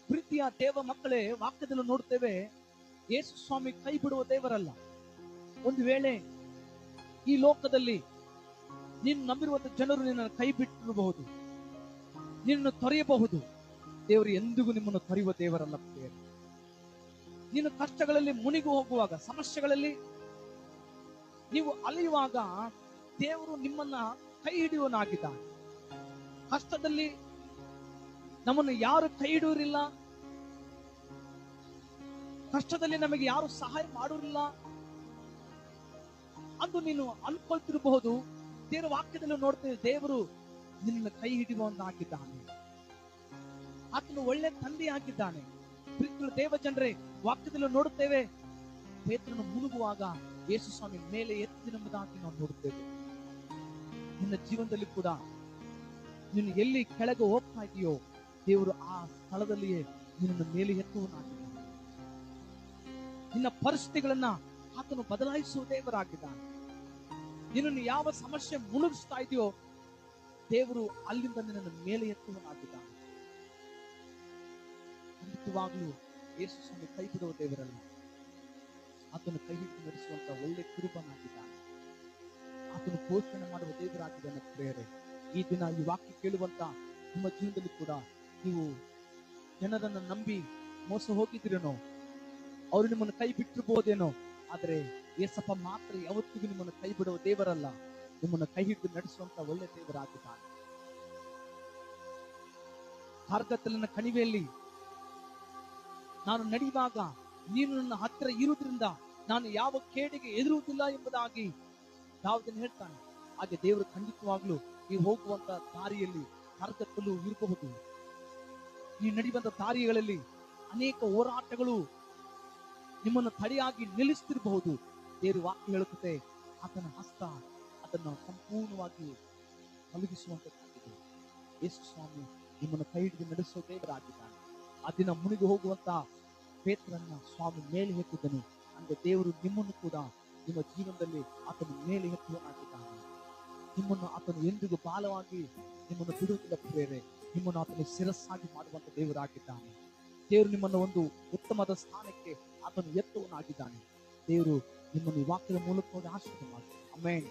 ಪ್ರೀತಿಯ ದೇವ ಮಕ್ಕಳೇ, ವಾಕ್ಯದಲ್ಲಿ ನೋಡ್ತೇವೆ, ಯೇಸು ಸ್ವಾಮಿ ಕೈ ಬಿಡುವ ದೇವರಲ್ಲ. ಒಂದು ವೇಳೆ ಈ ಲೋಕದಲ್ಲಿ ನೀನು ನಂಬಿರುವಂತ ಜನರು ನಿನ್ನನ್ನು ಕೈ ಬಿಟ್ಟಿರಬಹುದು, ನಿನ್ನನ್ನು ತೊರೆಯಬಹುದು. ದೇವರು ಎಂದಿಗೂ ನಿಮ್ಮನ್ನು ತೊರೆಯುವ ದೇವರಲ್ಲ. ನೀನು ಕಷ್ಟಗಳಲ್ಲಿ ಮುನಿಗು ಹೋಗುವಾಗ, ಸಮಸ್ಯೆಗಳಲ್ಲಿ ನೀವು ಅಲೆಯುವಾಗ ದೇವರು ನಿಮ್ಮನ್ನ ಕೈ ಹಿಡಿಯುವನಾಗಿದ್ದಾನೆ. ಕಷ್ಟದಲ್ಲಿ ನಮ್ಮನ್ನು ಯಾರು ಕೈ ಹಿಡಿಯುವುದಿಲ್ಲ, ಕಷ್ಟದಲ್ಲಿ ನಮಗೆ ಯಾರು ಸಹಾಯ ಮಾಡುವುದಿಲ್ಲ ಅಂದು ನೀನು ಅನ್ಕೊಳ್ತಿರಬಹುದು. ದೇವರ ವಾಕ್ಯದಲ್ಲಿ ನೋಡ್ತೇವೆ, ದೇವರು ನಿನ್ನ ಕೈ ಹಿಡಿಯುವವನಾಗಿದ್ದಾನೆ. ಆತನು ಒಳ್ಳೆ ತಂದೆ ಆಗಿದ್ದಾನೆ. ಪ್ರೀತಿಯ ದೇವ ಜನರೇ, ವಾಕ್ಯದಲ್ಲಿ ನೋಡುತ್ತೇವೆ, ಪೇತ್ರನು ಮುಳುಗುವಾಗ ಯೇಸು ಸ್ವಾಮಿ ಮೇಲೆ ಎತ್ತಿನೆಂಬುದಾಗಿ ನಾವು ನೋಡುತ್ತೇವೆ. ನಿನ್ನ ಜೀವನದಲ್ಲಿ ಕೂಡ ನೀನು ಎಲ್ಲಿ ಕೆಳಗೆ ಹೋಗ್ತಾ ಇದೆಯೋ, ದೇವರು ಆ ಸ್ಥಳದಲ್ಲಿಯೇ ನಿನ್ನನ್ನು ಮೇಲೆ ಎತ್ತುವನಾಗಿದ್ದಾನೆ. ನಿನ್ನ ಪರಿಸ್ಥಿತಿಗಳನ್ನ ಆತನು ಬದಲಾಯಿಸುವ ದೇವರಾಗಿದ್ದಾನೆ. ನಿನ್ನನ್ನು ಯಾವ ಸಮಸ್ಯೆ ಮುಳುಗಿಸ್ತಾ ಇದೆಯೋ, ದೇವರು ಅಲ್ಲಿಂದ ನಿನ್ನನ್ನು ಮೇಲೆ ಎತ್ತುವನಾಗಿದ್ದಾನೆ. ಖಂಡಿತವಾಗ್ಲೂ ಯೇಸು ಸ್ವಾಮಿ ಕೈ ಬಿಡುವ ದೇವರಲ್ಲ. ಆತನು ಕೈ ಹಿಡಿದು ನಡೆಸುವಂತ ಒಳ್ಳೆ ಕುರುಬನಾಗಿದ್ದಾನೆ. ಆತನು ಪೋಷಣೆ ಮಾಡುವ ದೇವರಾಗಿದ್ದಾನೆ. ಪ್ರೇರೆ, ಈ ದಿನ ಈ ವಾಕ್ಯ ಕೇಳುವಂತ ನಿಮ್ಮ ಜೀವನದಲ್ಲಿ ಕೂಡ ನೀವು ಜನರನ್ನ ನಂಬಿ ಮೋಸ ಹೋಗಿದ್ದೀರೇನೋ, ಅವರು ನಿಮ್ಮನ್ನು ಕೈ ಬಿಟ್ಟಿರ್ಬೋದೇನೋ, ಆದ್ರೆ ಯೇಸಪ್ಪ ಮಾತ್ರ ಯಾವತ್ತಿಗೂ ನಿಮ್ಮನ್ನು ಕೈ ಬಿಡುವ ದೇವರಲ್ಲ. ನಿಮ್ಮನ್ನು ಕೈ ಹಿಡಿದು ನಡೆಸುವಂತ ಒಳ್ಳೆ ದೇವರಾಗಿದ್ದಾನೆ. ಕಾರ್ಗತ್ತಲಿನ ಕಣಿವೆಯಲ್ಲಿ ನಾನು ನಡೆಯುವಾಗ ನೀನು ನನ್ನ ಹತ್ತಿರ ಇರುವುದರಿಂದ ನಾನು ಯಾವ ಕೇಡಿಗೆ ಎದುರುವುದಿಲ್ಲ ಎಂಬುದಾಗಿ ದಾವೀದನು ಹೇಳ್ತಾನೆ. ಹಾಗೆ ದೇವರು ಖಂಡಿತವಾಗ್ಲೂ ಈ ಹೋಗುವಂತ ದಾರಿಯಲ್ಲಿ ಕಾರ್ಗತ್ತಲು ಇರಬಹುದು. ಈ ನಡೆಯುವಂತ ದಾರಿಗಳಲ್ಲಿ ಅನೇಕ ಹೋರಾಟಗಳು ನಿಮ್ಮನ್ನು ತಡೆಯಾಗಿ ನಿಲ್ಲಿಸ್ತಿರಬಹುದು. ದೇವರು ವಾಕ್ಯ ಹೇಳುತ್ತದೆ, ಆತನ ಹಸ್ತ ಅದನ್ನು ಸಂಪೂರ್ಣವಾಗಿ ಮಲಗಿಸುವಂತದ್ದಾಗಿದೆ. ಯೇಸು ಸ್ವಾಮಿ ನಿಮ್ಮನ್ನು ಕೈ ಹಿಡಿದು ನಡೆಸುವ ದೇವರಾಗಿದ್ದಾನೆ. ಆ ದಿನ ಮುನಿಗೆ ಹೋಗುವಂತ ಪೇತ್ರನ್ನ ಸ್ವಾಮಿ ಮೇಲೆ ಎತ್ತಿದನು. ಅಂದ್ರೆ ದೇವರು ನಿಮ್ಮನ್ನು ಕೂಡ ನಿಮ್ಮ ಜೀವನದಲ್ಲಿ ಆತನು ಮೇಲೆ ಎತ್ತುವನಾಗಿದ್ದಾನೆ. ನಿಮ್ಮನ್ನು ಆತನು ಎಂದಿಗೂ ಬಾಲವಾಗಿ ನಿಮ್ಮನ್ನು ಬಿಡುವುದಿಲ್ಲ. ಪ್ರೇರೆ, ನಿಮ್ಮನ್ನು ಆತನು ಶಿರಸ್ಸಾಗಿ ಮಾಡುವಂತ ದೇವರಾಗಿದ್ದಾನೆ. ದೇವರು ನಿಮ್ಮನ್ನು ಒಂದು ಉತ್ತಮದ ಸ್ಥಾನಕ್ಕೆ ಆತನು ಎತ್ತುವನಾಗಿದ್ದಾನೆ. ದೇವರು ನಿಮ್ಮನ್ನು ಈ ವಾಕ್ಯದ ಮೂಲಕ ಆಶೀರ್ವಾದ ಮಾಡಿ. ಆಮೆನ್.